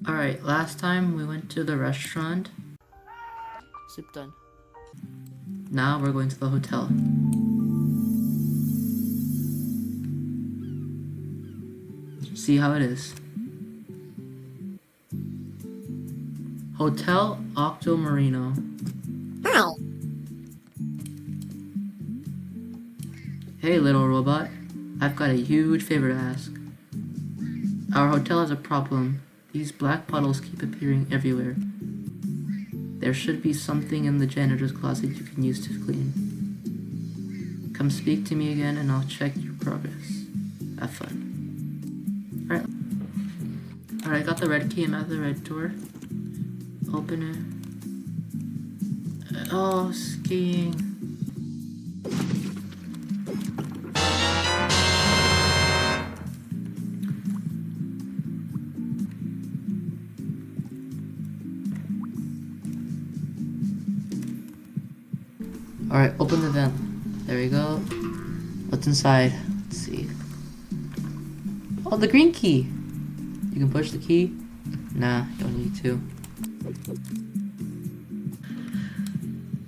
Alright, last time we went to the restaurant. Sip done. Now we're going to the hotel. See how it is. Hotel Octo Marino. Ow! Hey little robot, I've got a huge favor to ask. Our hotel has a problem. These black puddles keep appearing everywhere. There should be something in the janitor's closet you can use to clean. Come speak to me again and I'll check your progress. Have fun. Alright, I got the red key. I'm at the red door. Open it. Oh, skiing. Alright, open the vent. There we go. What's inside? Let's see. Oh, the green key! You can push the key. Nah, don't need to.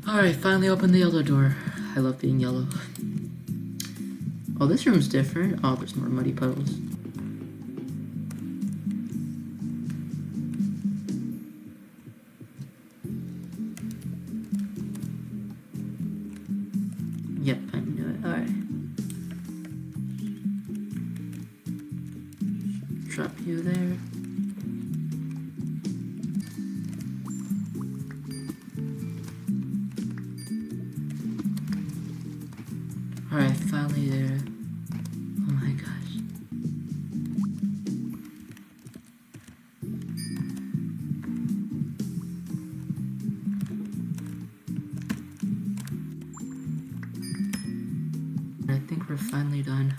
Alright, finally open the yellow door. I love being yellow. Oh, this room's different. Oh, there's more muddy puddles. Yep, I knew it. Alright. Drop you there. Alright, finally there. Oh my gosh. I think we're finally done.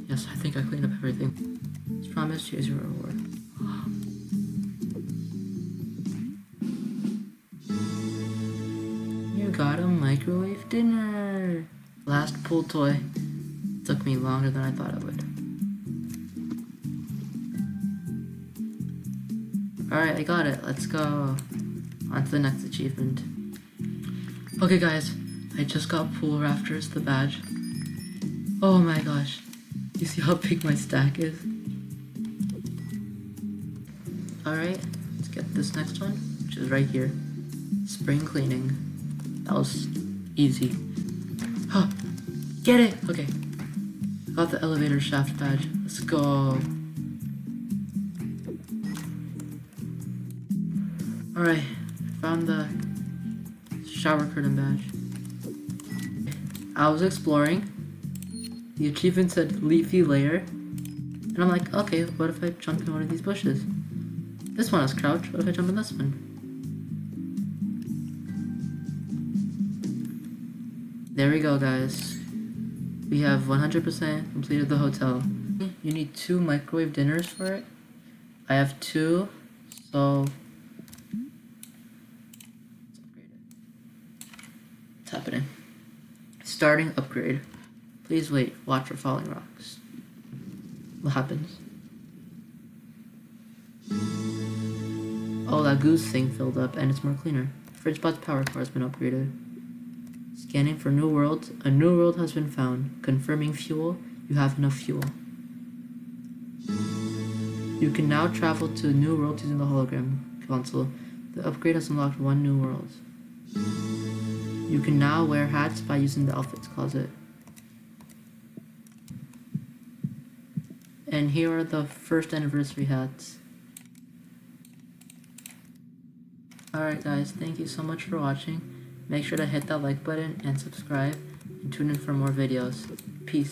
Yes, I think I cleaned up everything. Let's promise, here's your reward. You got a microwave dinner! Last pool toy. Took me longer than I thought it would. Alright, I got it. Let's go on to the next achievement. Okay guys, I just got pool rafters, the badge. Oh my gosh. You see how big my stack is? Alright, let's get this next one, which is right here. Spring cleaning. That was easy. Huh. Get it! Okay. Got the elevator shaft badge. Let's go. Alright, found the shower curtain badge. I was exploring. The achievement said leafy layer. And I'm like, okay, what if I jump in one of these bushes? This one has crouch. What if I jump in this one? There we go, guys. We have 100% completed the hotel. You need 2 microwave dinners for it. I have 2, so let's upgrade it. It's happening. Starting upgrade. Please wait. Watch for falling rocks. What happens? Oh, that goose thing filled up and it's more cleaner. FridgeBot's power core has been upgraded. Scanning for new worlds. A new world has been found. Confirming fuel. You have enough fuel. You can now travel to a new world using the hologram console. The upgrade has unlocked 1 new world. You can now wear hats by using the outfits closet. And here are the first anniversary hats. Alright guys, thank you so much for watching. Make sure to hit that like button and subscribe, and tune in for more videos. Peace.